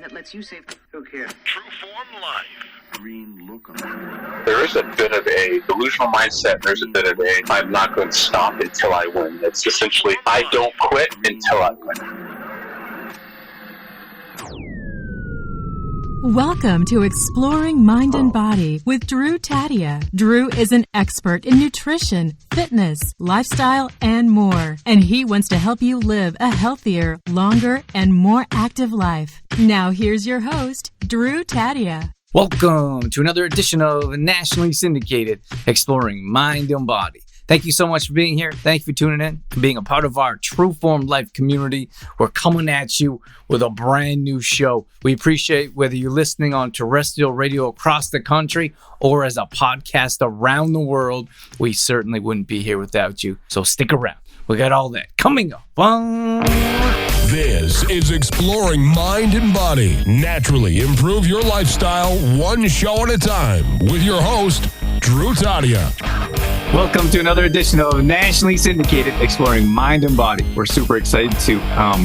that lets you save. Look here. True Form Life. Green look on it. There is a bit of a delusional mindset. There's a bit of a, I'm not going to stop until I win. It's essentially, I don't quit until I win. Welcome to Exploring Mind and Body with Drew Tadia. Drew is an expert in nutrition, fitness, lifestyle, and more. And he wants to help you live a healthier, longer, and more active life. Now here's your host, Drew Tadia. Welcome to another edition of Nationally Syndicated Exploring Mind and Body. Thank you so much for being here. Thank you for tuning in, for being a part of our True Form Life community. We're coming at you with a brand new show. We appreciate whether you're listening on terrestrial radio across the country or as a podcast around the world. We certainly wouldn't be here without you. So stick around. We got all that coming up. This is Exploring Mind and Body. Naturally improve your lifestyle one show at a time with your host, Drew Tadia. Welcome to another edition of Nationally Syndicated Exploring Mind and Body. We're super excited to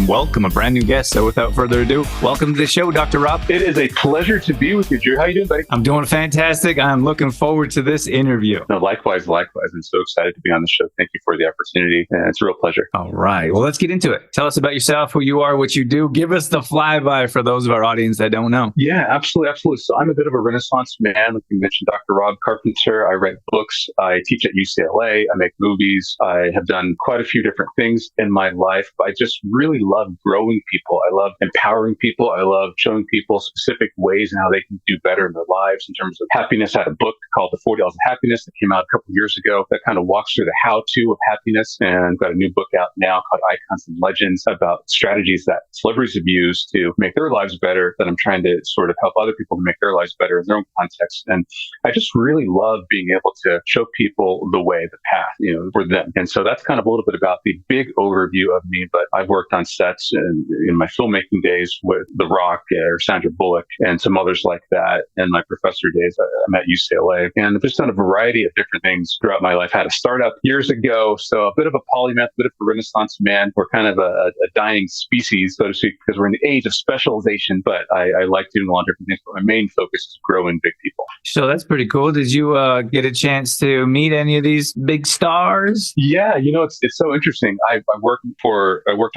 welcome a brand new guest. So without further ado, welcome to the show, Dr. Rob. It is a pleasure to be with you, Drew. How you doing, buddy? I'm doing fantastic. I'm looking forward to this interview. No, likewise. I'm so excited to be on the show. Thank you for the opportunity. And it's a real pleasure. All right. Well, let's get into it. Tell us about yourself, who you are, what you do. Give us the flyby for those of our audience that don't know. Yeah, absolutely. So I'm a bit of a Renaissance man. Like you mentioned, Dr. Rob Carpenter. I write books. I teach at UCLA. I make movies. I have done quite a few different things in my life. I just really love growing people. I love empowering people. I love showing people specific ways and how they can do better in their lives in terms of happiness. I had a book called The 40 Laws of Happiness that came out a couple of years ago that kind of walks through the how-to of happiness. And I've got a new book out now called Icons and Legends about strategies that celebrities have used to make their lives better, that I'm trying to sort of help other people to make their lives better in their own context. And I just really love being able to show people the way, the path, for them. And so that's kind of a little bit about the big overview of me, but I've worked on sets in my filmmaking days with The Rock or Sandra Bullock and some others like that. And my professor days, I'm at UCLA, and I've just done a variety of different things throughout my life. I had a startup years ago. So a bit of a polymath, a bit of a Renaissance man. We're kind of a dying species, so to speak, because we're in the age of specialization, but I like doing a lot of different things. But my main focus is growing big people. So that's pretty cool. Did you get a chance to meet any of these big stars? Yeah, it's so interesting. I worked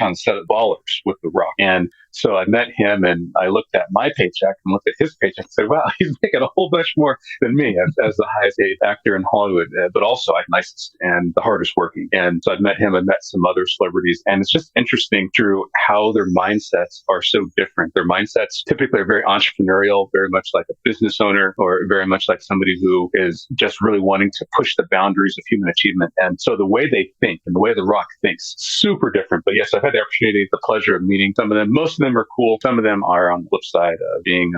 on the set of Ballers with The Rock, and so I met him and I looked at my paycheck and looked at his paycheck and said, wow, he's making a whole bunch more than me as the highest paid actor in Hollywood, but also I'm nicest and the hardest working. And so I've met him and met some other celebrities. And it's just interesting through how their mindsets are so different. Their mindsets typically are very entrepreneurial, very much like a business owner, or very much like somebody who is just really wanting to push the boundaries of human achievement. And so the way they think and the way The Rock thinks, super different. But yes, I've had the opportunity, the pleasure of meeting some of them. Most of them are cool. Some of them are on the flip side of being,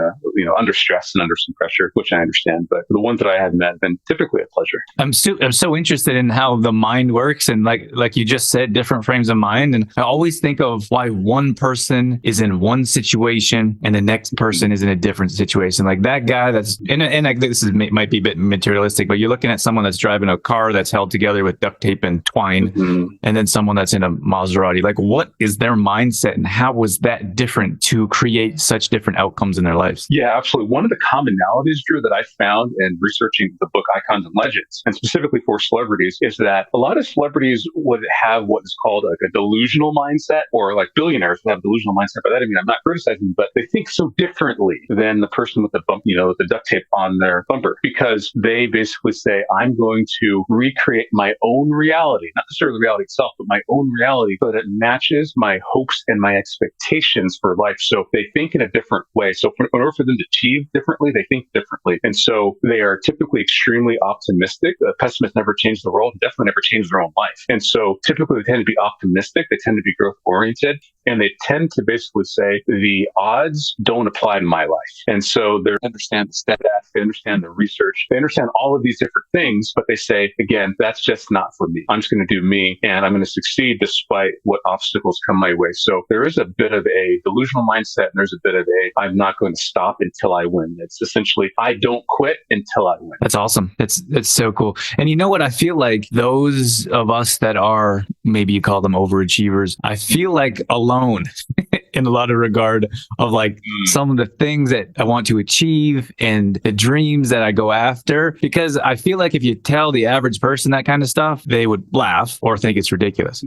under stress and under some pressure, which I understand. But the ones that I have met have been typically a pleasure. I'm so interested in how the mind works, and like you just said, different frames of mind. And I always think of why one person is in one situation and the next person is in a different situation. Like that guy that's and I think might be a bit materialistic, but you're looking at someone that's driving a car that's held together with duct tape and twine, and then someone that's in a Maserati. Like, what is their mindset, and how was that different to create such different outcomes in their lives? Yeah, absolutely. One of the commonalities, Drew, that I found in researching the book Icons and Legends, and specifically for celebrities, is that a lot of celebrities would have what is called like a delusional mindset, or like billionaires would have a delusional mindset. By that, I mean, I'm not criticizing, but they think so differently than the person with the bump, with the duct tape on their bumper, because they basically say, I'm going to recreate my own reality, not necessarily the reality itself, but my own reality, so that it matches my hopes and my expectations for life. So they think in a different way. So in order for them to achieve differently, they think differently. And so they are typically extremely optimistic. Pessimists never change the world, definitely never change their own life. And so typically they tend to be optimistic. They tend to be growth oriented. And they tend to basically say the odds don't apply to my life. And so they understand the stats, they understand the research, they understand all of these different things, but they say, again, that's just not for me. I'm just going to do me, and I'm going to succeed despite what obstacles come my way. So there is a bit of a delusional mindset, and there's a bit of a, I'm not going to stop until I win. It's essentially, I don't quit until I win. That's awesome. That's so cool. And you know what? I feel like those of us that are, maybe you call them overachievers, I feel like alone in a lot of regard of like some of the things that I want to achieve and the dreams that I go after, because I feel like if you tell the average person that kind of stuff, they would laugh or think it's ridiculous.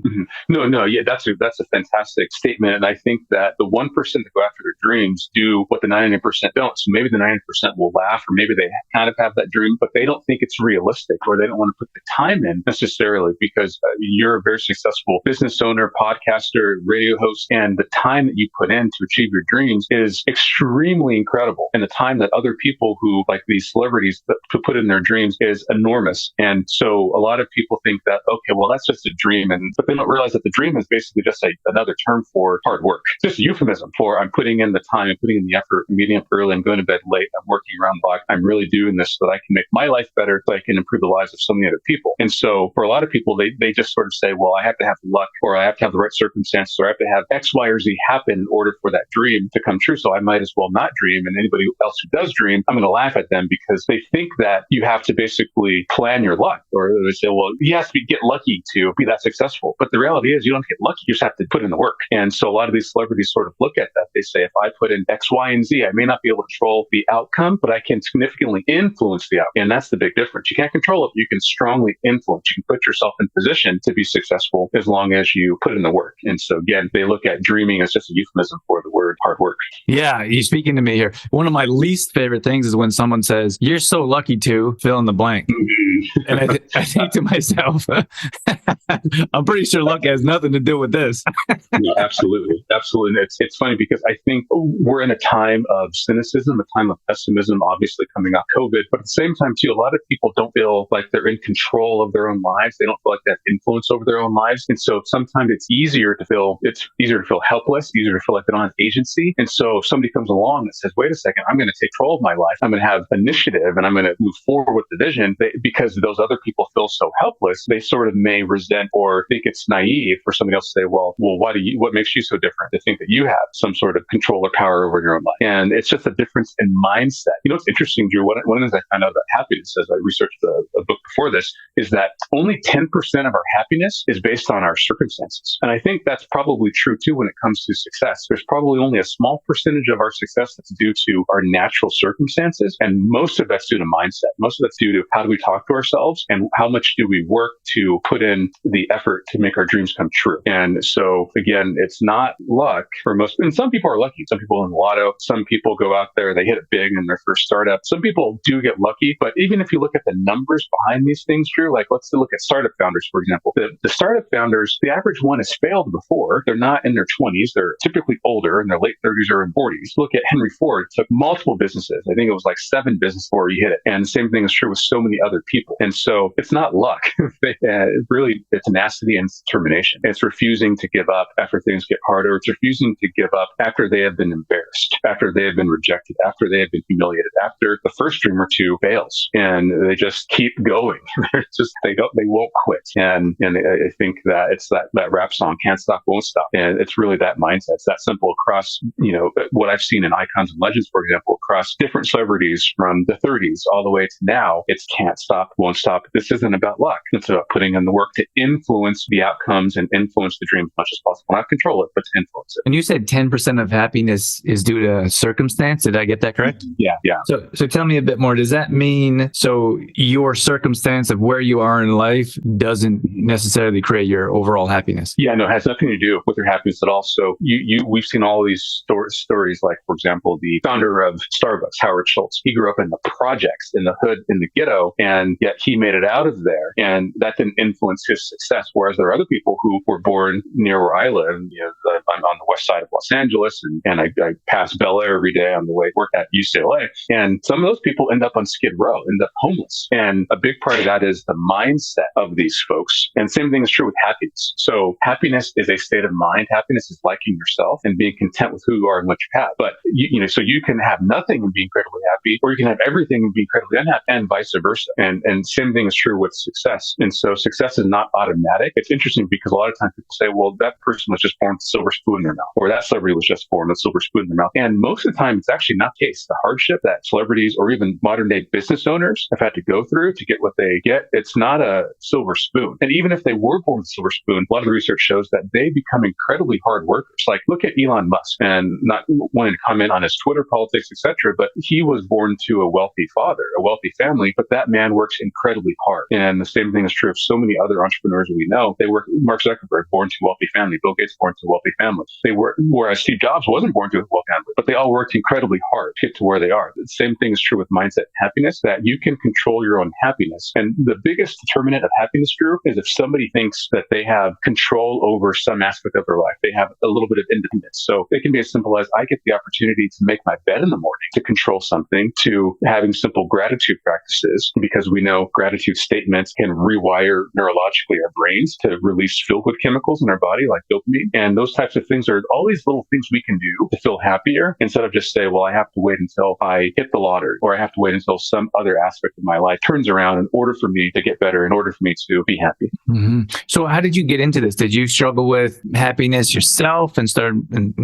No, yeah, that's a fantastic statement. And I think that the 1% that go after their dreams do what the 99% don't. So maybe the 90% will laugh, or maybe they kind of have that dream, but they don't think it's realistic, or they don't want to put the time in necessarily, because you're a very successful business owner, podcaster, radio host, and the time that you put in to achieve your dreams is extremely incredible. And the time that other people who, like these celebrities, to put in their dreams is enormous. And so a lot of people think that, okay, well, that's just a dream. But they don't realize that the dream is basically just another term for hard work. Just a euphemism for I'm putting in the time, I'm putting in the effort, I'm meeting up early, I'm going to bed late, I'm working around the clock, I'm really doing this so that I can make my life better, so I can improve the lives of so many other people. And so for a lot of people, they just sort of say, well, I have to have luck, or I have to have the right circumstances, or I have to have X, Y, or Z happen in order for that dream to come true. So I might as well not dream. And anybody else who does dream, I'm going to laugh at them, because they think that you have to basically plan your luck, or they say, well, you have to get lucky to be that successful. But the reality is you don't get lucky. You just have to put in the work. And so a lot of these celebrities sort of look at that. They say, if I put in X, Y, and Z, I may not be able to control the outcome, but I can significantly influence the outcome. And that's the big difference. You can't control it, but you can strongly influence. You can put yourself in position to be successful as long as you put in the work. And so again, they look at dreaming as just a euphemism for the word hard work. Yeah, you're speaking to me here. One of my least favorite things is when someone says, you're so lucky to fill in the blank. And I think to myself, I'm pretty sure luck has nothing to do with this. No, absolutely. Absolutely. And it's funny because I think we're in a time of cynicism, a time of pessimism, obviously coming out COVID. But at the same time, too, a lot of people don't feel like they're in control of their own lives. They don't feel like they have influence over their own lives. And so sometimes it's easier to feel helpless, easier to feel like they don't have agency. And so if somebody comes along that says, wait a second, I'm going to take control of my life, I'm going to have initiative, and I'm going to move forward with the vision, because those other people feel so helpless, they sort of may resent or think it's naive for somebody else to say, well, what makes you so different to think that you have some sort of control or power over your own life? And it's just a difference in mindset. You know, what's interesting, Drew, one of the things I found out about happiness as I researched a book before this is that only 10% of our happiness is based on our circumstances. And I think that's probably true too when it comes to success. There's probably only a small percentage of our success that's due to our natural circumstances. And most of that's due to mindset. Most of that's due to how do we talk to ourselves and how much do we work to put in the effort to make our dreams come true. And so again, it's not luck for most, and some people are lucky. Some people in the lotto, some people go out there, they hit it big in their first startup. Some people do get lucky, but even if you look at the numbers behind these things, Drew, like let's look at startup founders, for example. The startup founders, the average one has failed before. They're not in their 20s. They're typically older, in their late 30s or in 40s. Look at Henry Ford, took multiple businesses. I think it was like 7 businesses before he hit it. And the same thing is true with so many other people. And so it's not luck. Really, it's tenacity and determination. It's refusing to give up after things get harder. It's refusing to give up after they have been embarrassed, after they have been rejected, after they have been humiliated, after the first dream or two fails, and they just keep going. They won't quit. And I think that it's that rap song, "Can't Stop, Won't Stop," and it's really that mindset. It's that simple across, what I've seen in Icons and Legends, for example, across different celebrities from the 30s all the way to now. It's can't stop, won't stop. This isn't about luck. It's about putting in the work to influence the outcomes and influence the dream as much as possible. Not control it, but to influence it. And you said 10% of happiness is due to circumstance. Did I get that correct? Yeah. So tell me a bit more. Does that mean so your circumstance of where you are in life doesn't necessarily create your overall happiness? Yeah, no, it has nothing to do with your happiness at all. So we've seen all these stories, like, for example, the founder of Starbucks, Howard Schultz. He grew up in the projects, in the hood, in the ghetto, and yet he made it out of there. And that didn't influence his success. Whereas there are other people who were born near where I live. I'm on the west side of Los Angeles, and I pass Bel Air every day on the way to work at UCLA. And some of those people end up on Skid Row, end up homeless. And a big part of that is the mindset of these folks. And same thing is true with happiness. So happiness is a state of mind. Happiness is liking yourself and being content with who you are and what you have. But so you can have nothing and be incredibly happy, or you can have everything and be incredibly unhappy, and vice versa. And same thing is true with success. And so success is not automatic. It's interesting because a lot of times people say, well, that person was just born with a silver spoon in their mouth, or that celebrity was just born with a silver spoon in their mouth. And most of the time, it's actually not the case. The hardship that celebrities or even modern day business owners have had to go through to get what they get, it's not a silver spoon. And even if they were born with a silver spoon, a lot of the research shows that they become incredibly hard workers. Like, look at Elon Musk, and not wanting to comment on his Twitter politics, etc., but he was born to a wealthy father, a wealthy family, but that man works incredibly hard. And the same thing is true of so many other entrepreneurs we know. They work. Mark Zuckerberg, born to a wealthy family. Bill Gates, born to a wealthy family. They were, whereas Steve Jobs wasn't born to a wealthy family, but they all worked incredibly hard to get to where they are. The same thing is true with mindset and happiness, that you can control your own happiness. And the biggest determinant of happiness, Drew, is if somebody thinks that they have control over some aspect of their life, they have a little bit of independence. So it can be as simple as I get the opportunity to make my bed in the morning, to control something, to having simple gratitude practices, because we know gratitude statements can rewire neurologically our brains to release feel-good chemicals in our body like dopamine. And those types of things are all these little things we can do to feel happier, instead of just say, well, I have to wait until I hit the lottery, or I have to wait until some other aspect of my life turns around in order for me to get better, in order for me to be happy. Mm-hmm. So how did you get into this? Did you struggle with happiness yourself and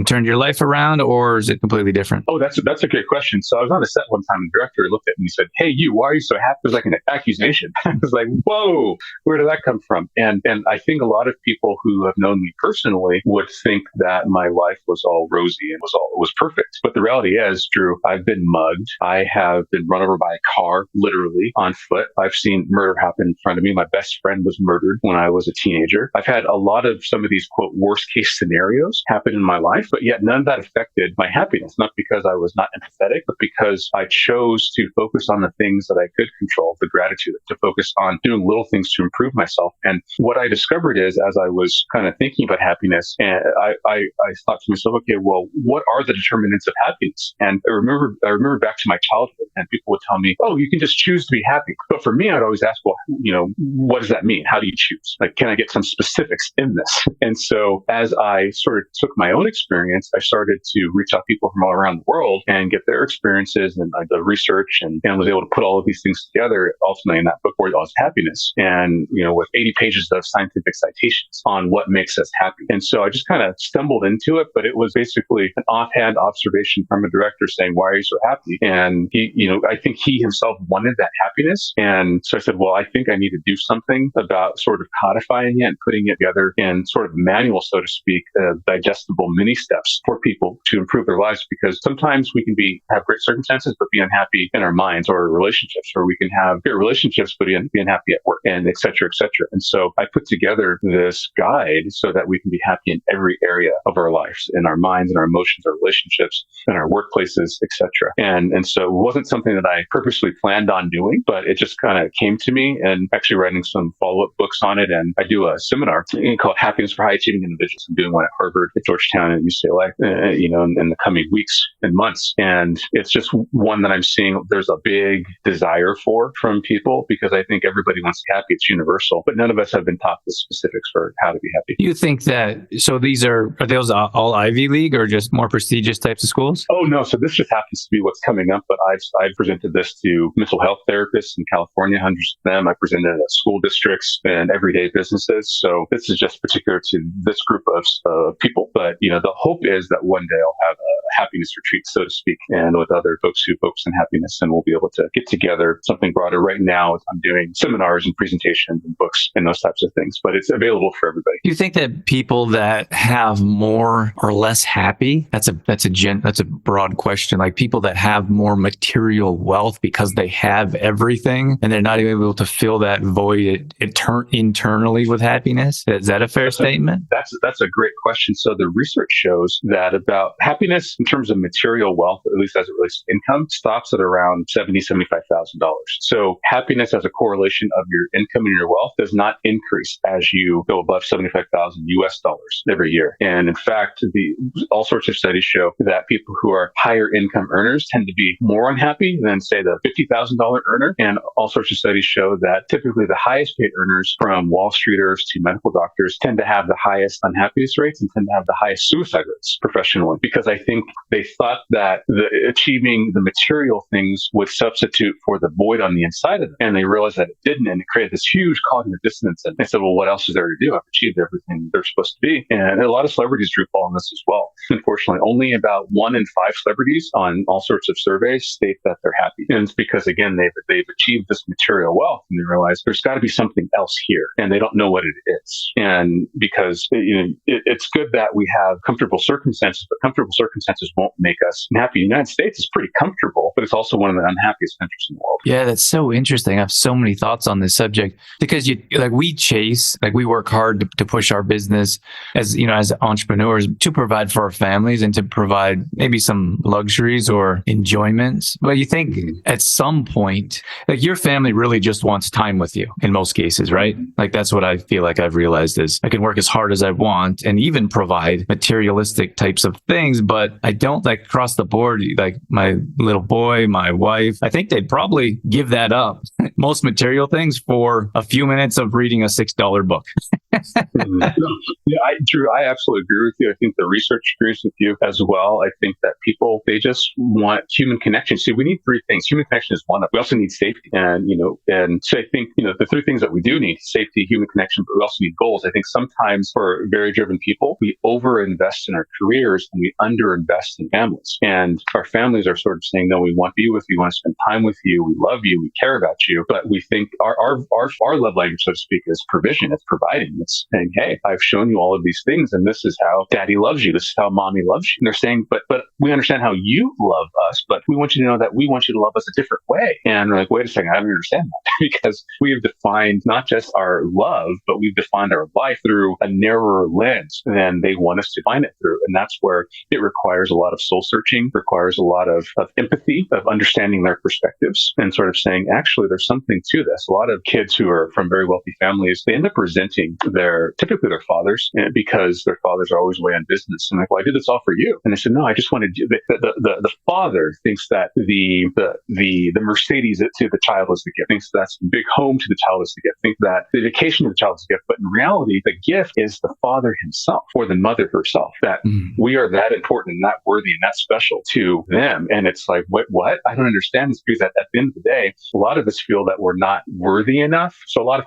turned your life around, or is it completely different? Oh, that's a great question. So I was on a set one time, and the director looked at me and said, hey, why are you so happy? It was like an accusation. I was like, whoa, where did that come from? And I think a lot of people who have known me personally would think that my life was all rosy and was perfect. But the reality is, Drew, I've been mugged. I have been run over by a car, literally on foot. I've seen murder happen in front of me. My best friend was murdered when I was a teenager. I've had a lot of some of these, quote, worst case scenarios happen in my life, but yet none of that affected my happiness. Not because I was not empathetic, but because I chose to focus on the things that I could control, the gratitude, to focus on doing little things to improve myself. And what I discovered is, as I was kind of thinking about happiness, and I thought to myself, okay, well, what are the determinants of happiness? And I remember back to my childhood, and people would tell me, oh, you can just choose to be happy. But for me, I'd always ask, well, what does that mean? How do you choose? Like, can I get some specifics in this? And so as I sort of took my own experience, I started to reach out to people from all around the world and get their experiences and the research, and was able to put all of these things together ultimately in that book, Where All Is Happiness, and with 80 pages of scientific citations on what makes us happy. And so I just kind of stumbled into it, but it was basically an offhand observation from a director saying, why are you so happy? And he, I think he himself wanted that happiness. And so I said, well, I think I need to do something about sort of codifying it and putting it together in sort of a manual, so to speak, digestible mini steps for people to improve their lives. Because sometimes we can have great circumstances, but be unhappy in our minds or relationships, or we can have great relationships, but be unhappy at work, and et cetera, et cetera. And so I put together this guide so that we can be happy in every area of our lives, in our minds, and our emotions, our relationships, and our workplaces, et cetera. And so it wasn't something that I purposely planned on doing, but it just kind of came to me, and actually writing some follow-up books on it. And I do a seminar called Happiness for High Achieving Individuals. I'm doing one at Harvard, at Georgetown, and UCLA, in the coming weeks and months. And it's just one that I'm seeing there's a big desire from people, because I think everybody wants to be happy. It's universal, but none of us have been taught the specifics for how to be happy. You think that, so these are those all Ivy League or just more prestigious types of schools? Oh, no. So this just happens to be what's coming up, but I've presented this to mental health therapists in California, hundreds of them. I presented it at school districts and everyday businesses. So this is just particular to this group of people. But, the hope is that one day I'll have a happiness retreat, so to speak, and with other folks who focus on happiness, and we'll be able to get together something broader. Right now, I'm doing seminars and presentations and books and those types of things, but it's available for everybody. Do you think that people that have more or less happy, that's a broad question, like people that have more material wealth because they have everything and they're not even able to fill that void internally with happiness? Is that a fair statement? That's a great question. So the research shows that about happiness in terms of material wealth, at least as it relates to income, stops at around $75,000. So happiness as a correlation of your income and your wealth does not increase as you go above $75,000 US dollars every year. And in fact, all sorts of studies show that people who are higher income earners tend to be more unhappy than, say, the $50,000 earner. And all sorts of studies show that typically the highest paid earners, from Wall Streeters to medical doctors, tend to have the highest unhappiness rates and tend to have the highest suicide rates professionally. Because I think They thought that achieving the material things would substitute for the void on the inside of them. And they realized that it didn't. And it created this huge cognitive dissonance. And they said, well, what else is there to do? I've achieved everything they're supposed to be. And a lot of celebrities drew fall on this as well. Unfortunately, only about 1 in 5 celebrities on all sorts of surveys state that they're happy. And it's because, again, they've achieved this material wealth and they realize there's got to be something else here. And they don't know what it is. And because it's good that we have comfortable circumstances, but comfortable circumstances won't make us happy. The United States is pretty comfortable, but it's also one of the unhappiest countries in the world. Yeah, that's so interesting. I have so many thoughts on this subject because we work hard to push our business as entrepreneurs to provide for our families and to provide maybe some luxuries or enjoyments. But you think at some point, like your family really just wants time with you in most cases, right? Like that's what I feel like I've realized is I can work as hard as I want and even provide materialistic types of things, but I don't like across the board, like my little boy, my wife, I think they'd probably give that up, most material things for a few minutes of reading a $6 book. Drew, I absolutely agree with you. I think the research agrees with you as well. I think that people, they just want human connection. See, we need 3 things. Human connection is one of them. We also need safety. And so I think, the 3 things that we do need, safety, human connection, but we also need goals. I think sometimes for very driven people, we overinvest in our careers and we underinvest in families. And our families are sort of saying, no, we want to be with you. We want to spend time with you. We love you. We care about you. But we think our love language, so to speak, is provision. It's providing. It's saying, hey, I've shown you all of these things and this is how daddy loves you. This is how mommy loves you. And they're saying, but we understand how you love us, but we want you to know that we want you to love us a different way. And we're like, wait a second, I don't understand that because we have defined not just our love, but we've defined our life through a narrower lens than they want us to define it through. And that's where it requires a lot of soul searching, requires a lot of empathy, of understanding their perspectives and sort of saying, actually, there's something to this. A lot of kids who are from very wealthy families, they end up resenting typically their fathers because their fathers are always away on business. And like, well, I did this all for you. And they said, no, I just wanted you. The father thinks that the Mercedes to the child is the gift, thinks that's the big home to the child is the gift, thinks that the education to the child is the gift. But in reality, the gift is the father himself or the mother herself, that we are that important and that worthy and that special to them. And it's like, what? I don't understand this because at the end of the day, a lot of us feel that we're not worthy enough. So a lot of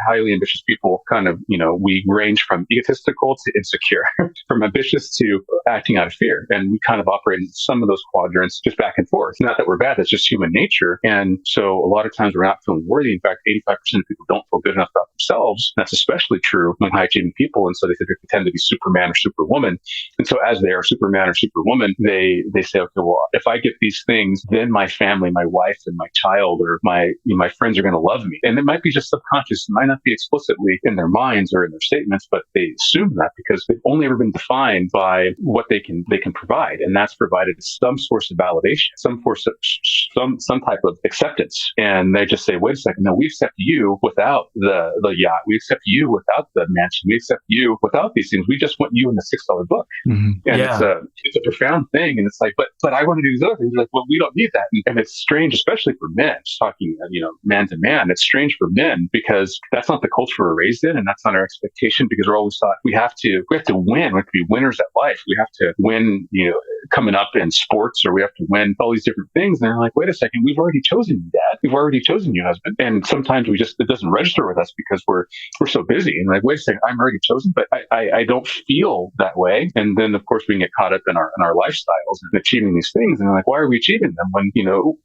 highly ambitious people kind of, we range from egotistical to insecure, from ambitious to acting out of fear. And we kind of operate in some of those quadrants just back and forth. Not that we're bad, that's just human nature. And so a lot of times we're not feeling worthy. In fact, 85% of people don't feel good enough about themselves. That's especially true among high achieving people. And so they tend to be Superman or Superwoman. And so as they are Superman or Superwoman, they say, okay, well, if I get these things, then my family, my wife and my child or my friends are going to love me. And it might be just subconscious. It might not be explicitly in their minds or in their statements, but they assume that because they've only ever been defined by what they can provide. And that's provided some source of validation, some type of acceptance. And they just say, wait a second, no, we accept you without the yacht. We accept you without the mansion. We accept you without these things. We just want you in the $6 book. Mm-hmm. And it's a profound thing. And it's like, but I want to do these other things. They're like, well, we don't need that. And it's strange, especially for men, just talking, man to man. It's strange for men because that's not the culture we're raised in. And that's not our expectation because we're always taught we have to win. We have to be winners at life. We have to win, coming up in sports, or we have to win all these different things. And they're like, wait a second, we've already chosen you, Dad. We've already chosen you, husband. And sometimes it doesn't register with us because we're so busy. And like, wait a second, I'm already chosen, but I don't feel that way. And then of course we can get caught up in our lifestyles and achieving these things. And like, why are we achieving them when,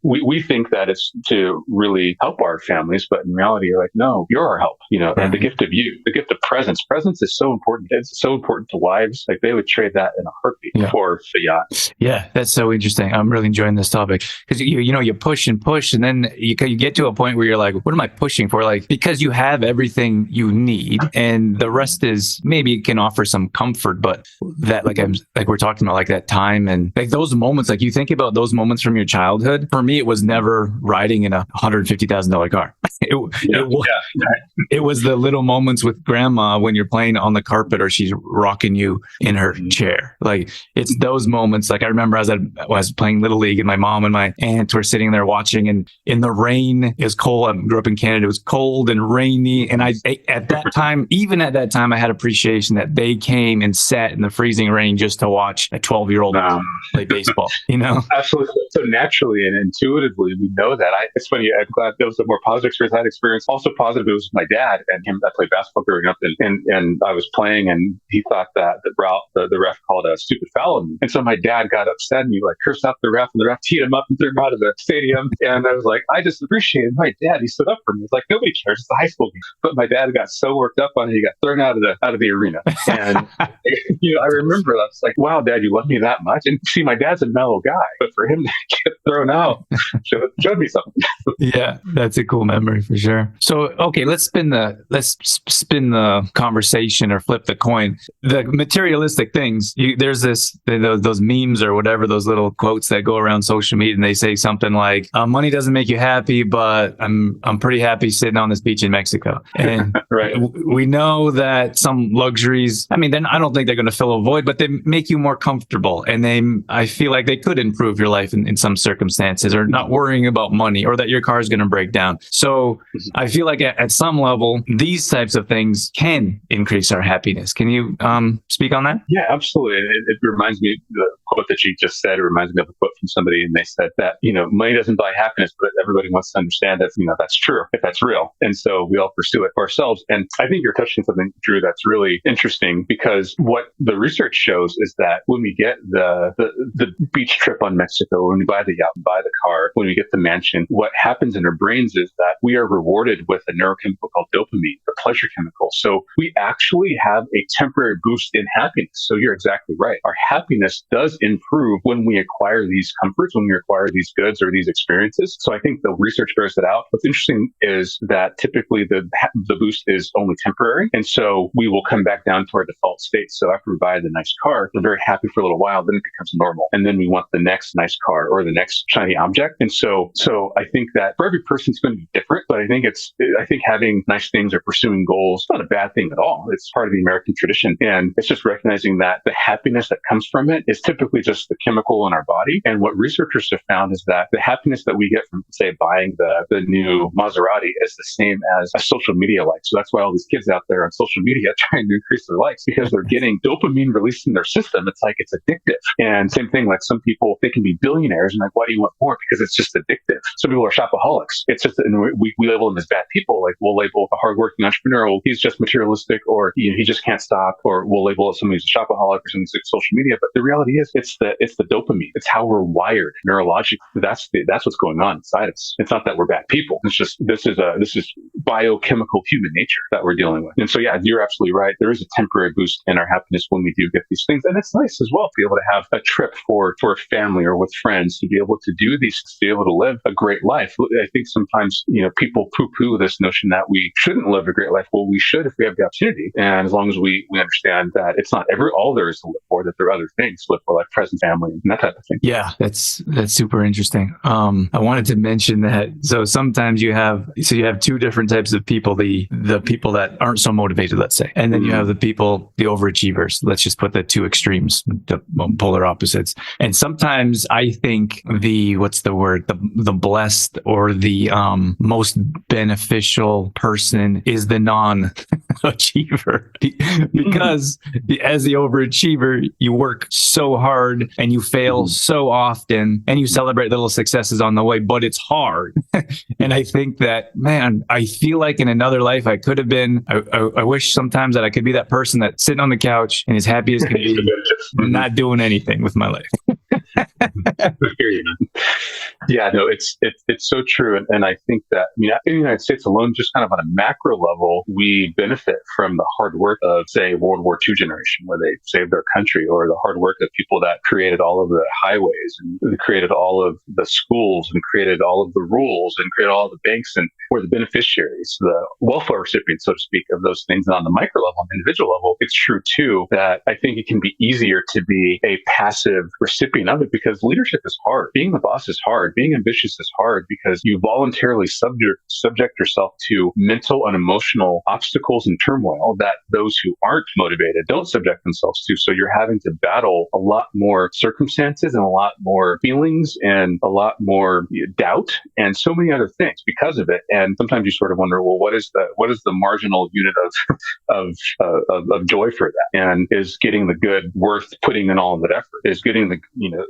we think that it's to really help our families, but in reality, you're like, no, you're our help, and the gift of you, the gift of presence. Presence is so important. It's so important to wives. Like they would trade that in a heartbeat for the yacht. Yeah, that's so interesting. I'm really enjoying this topic because you push and push, and then you get to a point where you're like, what am I pushing for? Like, because you have everything you need, and the rest is maybe it can offer some comfort, but that like we're talking about like that time and like those moments. Like you think about those moments from your childhood. For me, it was never riding in a $150,000 car. It was the little moments with grandma when you're playing on the carpet or she's rocking you in her chair. Like it's those moments moments. Like I remember I was playing Little League and my mom and my aunt were sitting there watching, and in the rain, it was cold. I grew up in Canada. It was cold and rainy. And at that time, even at that time, I had appreciation that they came and sat in the freezing rain just to watch a 12-year-old play baseball, you know? Absolutely. So naturally and intuitively, we know that. It's funny. I'm glad that was a more positive experience I had experienced. Also positive, it was my dad and him. I played basketball growing up, and I was playing, and he thought that the ref called a stupid foul on me. And so my dad got upset and he like cursed out the ref, and the ref teed him up and threw him out of the stadium. And I was like, I just appreciated my dad. He stood up for me. It's like, nobody cares. It's a high school game. But my dad got so worked up on it, he got thrown out of the arena. And I remember that. It's like, wow, Dad, you love me that much. And see, my dad's a mellow guy, but for him to get thrown out showed me something. Yeah, that's a cool memory for sure. So, okay, let's spin the conversation or flip the coin. The materialistic things. There's those memes or whatever, those little quotes that go around social media, and they say something like, "Money doesn't make you happy, but I'm pretty happy sitting on this beach in Mexico." And right. We know that some luxuries, I mean, then I don't think they're going to fill a void, but they make you more comfortable, and I feel like they could improve your life in some circumstances, or not worrying about money, or that your car is going to break down. So I feel like at some level, these types of things can increase our happiness. Can you speak on that? Yeah, absolutely. It reminds me, the quote that you just said, it reminds me of a quote from somebody, and they said that, money doesn't buy happiness, but everybody wants to understand that, that's true, if that's real. And so we all pursue it for ourselves. And I think you're touching something, Drew, that's really interesting, because what the research shows is that when we get the beach trip on Mexico, when we buy the yacht, buy the car, when we get the mansion, what happens in our brains is that we are rewarded with a neurochemical called dopamine, the pleasure chemical. So we actually have a temporary boost in happiness. So you're exactly right. Our happiness does improve when we acquire these comforts, when we acquire these goods or these experiences. So I think the research bears that out. What's interesting is that typically the boost is only temporary. And so we will come back down to our default state. So after we buy the nice car, we're very happy for a little while, then it becomes normal. And then we want the next nice car or the next shiny object. And so I think that for every person, it's going to be different, but I think having nice things or pursuing goals is not a bad thing at all. It's part of the American tradition. And it's just recognizing that the happiness that comes from it is typically just the chemical in our body. And what researchers have found is that the happiness that we get from, say, buying the new Maserati is the same as a social media like. So that's why all these kids out there on social media trying to increase their likes, because they're getting dopamine released in their system. It's like it's addictive. And same thing, like some people, they can be billionaires and like, why do you want more? Because it's just addictive. Some people are shopaholics. It's just, and we label them as bad people. Like we'll label a hardworking entrepreneur, well, he's just materialistic, or he just can't stop, or we'll label somebody who's a shopaholic or something like social media. But the reality is it's the dopamine. It's how we're wired neurologically. That's what's going on inside us. It's not that we're bad people. It's just, this is biochemical human nature that we're dealing with. And so, yeah, you're absolutely right. There is a temporary boost in our happiness when we do get these things. And it's nice as well to be able to have a trip for a family or with friends, to be able to do these, to be able to live a great life. I think sometimes, people poo-poo this notion that we shouldn't live a great life. Well, we should if we have the opportunity. And as long as we understand that it's not all there is to live for, that there are other things to live for, like present family and that type of thing. Yeah, that's super interesting. I wanted to mention that. So sometimes you have two different types of people, the people that aren't so motivated, let's say, and then you have the people, the overachievers. Let's just put the two extremes, the polar opposites. And sometimes I think the blessed or the most beneficial person is the non-achiever, because as the overachiever, you work so hard and you fail so often, and you celebrate little successes on the way, but it's hard. And I think that, man, I feel like in another life I could have been, I wish sometimes that I could be that person that's sitting on the couch and as happy as can be, not doing anything with my life. Yeah, no, it's so true. And I think that, in the United States alone, just kind of on a macro level, we benefit from the hard work of, say, World War II generation, where they saved their country, or the hard work of people that created all of the highways and created all of the schools and created all of the rules and created all the banks, and were the beneficiaries, the welfare recipients, so to speak, of those things. And on the micro level, on the individual level, it's true too that I think it can be easier to be a passive recipient of it because leadership is hard. Being the boss is hard. Being ambitious is hard because you voluntarily subject yourself to mental and emotional obstacles and turmoil that those who aren't motivated don't subject themselves to. So you're having to battle a lot more circumstances and a lot more feelings and a lot more doubt and so many other things because of it. And sometimes you sort of wonder, well, what is the marginal unit of joy for that? And is getting the good worth putting in all of that effort? Is getting the,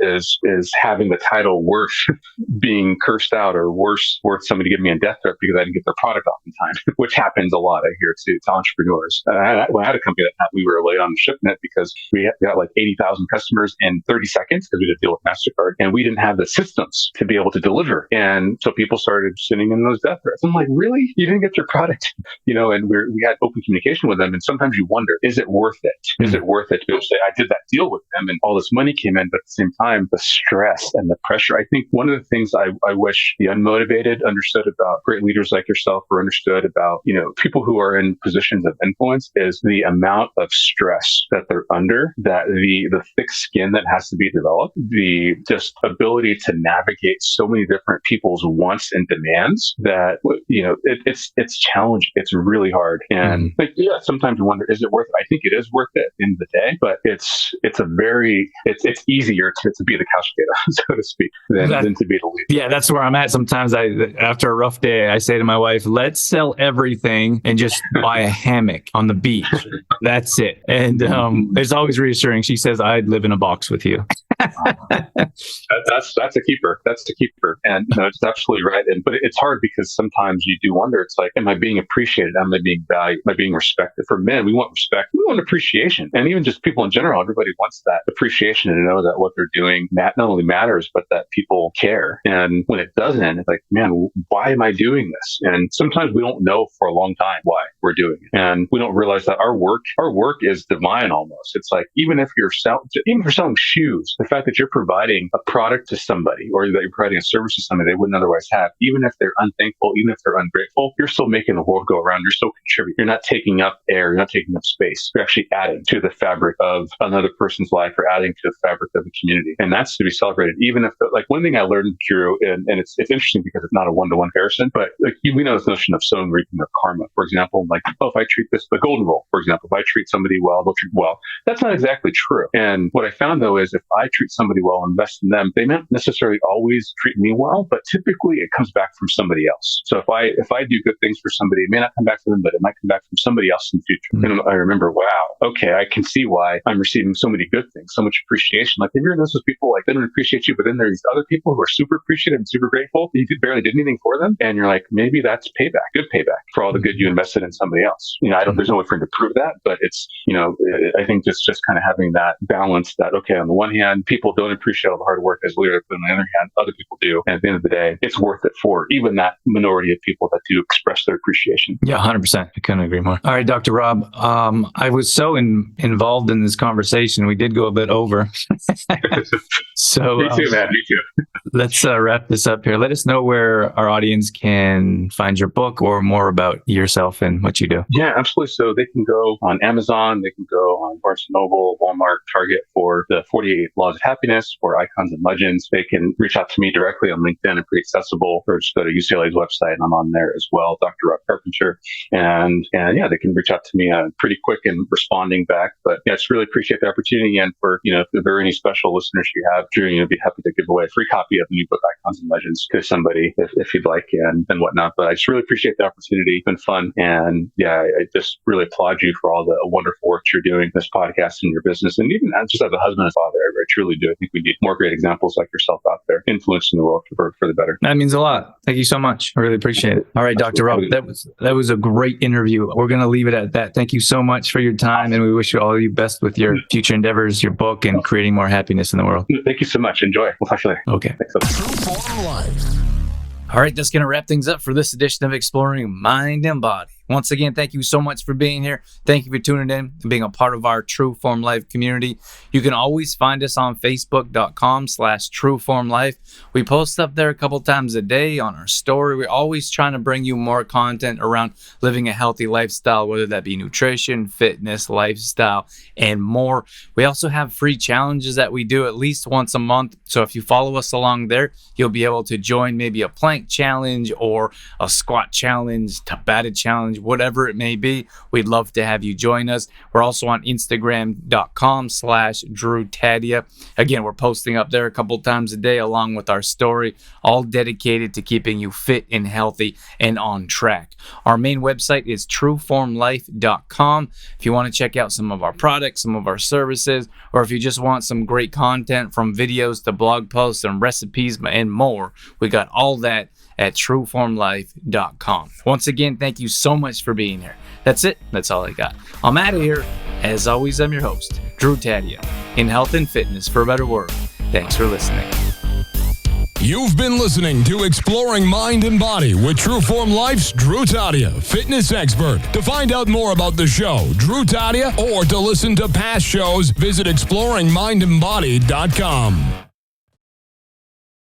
is having the title worth being cursed out or worth somebody giving me a death threat because I didn't get their product off in time, which happens a lot, I hear, to entrepreneurs. I had a company that we were late on the shipment because we got like 80,000 customers in 30 seconds because we did a deal with MasterCard, and we didn't have the systems to be able to deliver. And so people started sending in those death threats. I'm like, really? You didn't get your product? And we had open communication with them. And sometimes you wonder, is it worth it? Is it worth it to say, I did that deal with them and all this money came in, but at the same time, the stress and the pressure. I think one of the things I wish the unmotivated understood about great leaders like yourself, or understood about, people who are in positions of influence, is the amount of stress that they're under, that the thick skin that has to be developed, the just ability to navigate so many different people's wants and demands that, it's challenging. It's really hard. And sometimes you wonder, is it worth it? I think it is worth it in the day, but it's easier to be the couch potato, so to speak, than to be the leader. Yeah, that's where I'm at. Sometimes after a rough day, I say to my wife, let's sell everything and just buy a hammock on the beach. That's it. And it's always reassuring. She says, I'd live in a box with you. That's a keeper. That's the keeper. And it's absolutely right. But it's hard because sometimes you do wonder, it's like, am I being appreciated? Am I being valued? Am I being respected? For men, we want respect. We want appreciation. And even just people in general, everybody wants that appreciation and to know that what they're doing not only matters, but that people care. And when it doesn't, it's like, man, why am I doing this? And sometimes we don't know for a long time why we're doing it. And we don't realize that our work is divine almost. It's like, even if you're selling shoes, the fact that you're providing a product to somebody, or that you're providing a service to somebody they wouldn't otherwise have, even if they're unthankful, even if they're ungrateful, you're still making the world go around. You're still contributing. You're not taking up air. You're not taking up space. You're actually adding to the fabric of another person's life, or adding to the fabric of the community. And that's to be celebrated. Even if, like, one thing I learned, Kiro, and it's interesting because it's not a one-to-one comparison, but like, we know this notion of sowing, reaping, or karma. For example, like, if I treat the golden rule, for example, if I treat somebody well, they'll treat me well. That's not exactly true. And what I found, though, is if I treat somebody well and invest in them, they don't necessarily always treat me well, but typically it comes back from somebody else. So if I do good things for somebody, it may not come back to them, but it might come back from somebody else in the future. And I remember, wow, okay, I can see why I'm receiving so many good things, so much appreciation. Like, have you ever noticed those people, like, they don't appreciate you, but then there's these other people who are super appreciative and super grateful. You barely did anything for them. And you're like, maybe that's payback, good payback for all the good you invested in somebody else. There's no way for him to prove that, but it's, I think just kind of having that balance that, okay, on the one hand, people don't appreciate all the hard work as leaders, but on the other hand, other people do. And at the end of the day, it's worth it for even that minority of people that do express their appreciation. Yeah, 100%. I couldn't agree more. All right, Dr. Rob, I was so involved in this conversation. We did go a bit over. So me too, man. Me too. Let's wrap this up here. Let us know where our audience can find your book or more about yourself and what you do. Yeah, absolutely. So they can go on Amazon, they can go on Barnes & Noble, Walmart, Target for the 48 Laws of Happiness, or Icons and Legends. They can reach out to me directly on LinkedIn. I'm pretty accessible, or just go to UCLA's website and I'm on there as well, Dr. Rob Carpenter. And yeah, they can reach out to me pretty quick in responding back. But yeah, just really appreciate the opportunity. And for, if there are any special listeners you have, Drew, I'd be happy to give away a free copy of the new book, Icons and Legends, to somebody if you'd like, and whatnot. But I just really appreciate the opportunity. It's been fun. And yeah, I just really applaud you for all the wonderful work you're doing, this podcast and your business. And even just as a husband and father, I truly do. I think we need more great examples like yourself out there, influencing the world for the better. That means a lot. Thank you so much. I really appreciate it. All right, Dr. Rob, that was a great interview. We're going to leave it at that. Thank you so much for your time. And we wish you all the best with your future endeavors, your book, and creating more happiness in the world. Thank you so much. Enjoy. We'll talk to you later. Okay. All right, that's going to wrap things up for this edition of Exploring Mind and Body. Once again, thank you so much for being here. Thank you for tuning in and being a part of our True Form Life community. You can always find us on facebook.com/trueformlife. We post up there a couple times a day on our story. We're always trying to bring you more content around living a healthy lifestyle, whether that be nutrition, fitness, lifestyle, and more. We also have free challenges that we do at least once a month. So if you follow us along there, you'll be able to join maybe a plank challenge or a squat challenge, Tabata challenge, whatever it may be. We'd love to have you join us. We're also on Instagram.com/DrewTadia. Again, we're posting up there a couple times a day along with our story, all dedicated to keeping you fit and healthy and on track. Our main website is trueformlife.com. If you want to check out some of our products, some of our services, or if you just want some great content from videos to blog posts and recipes and more, we got all that at trueformlife.com. Once again, thank you so much for being here. That's it. That's all I got. I'm out of here. As always, I'm your host, Drew Tadia, in health and fitness for a better world. Thanks for listening. You've been listening to Exploring Mind and Body with True Form Life's Drew Tadia, fitness expert. To find out more about the show, Drew Tadia, or to listen to past shows, visit exploringmindandbody.com.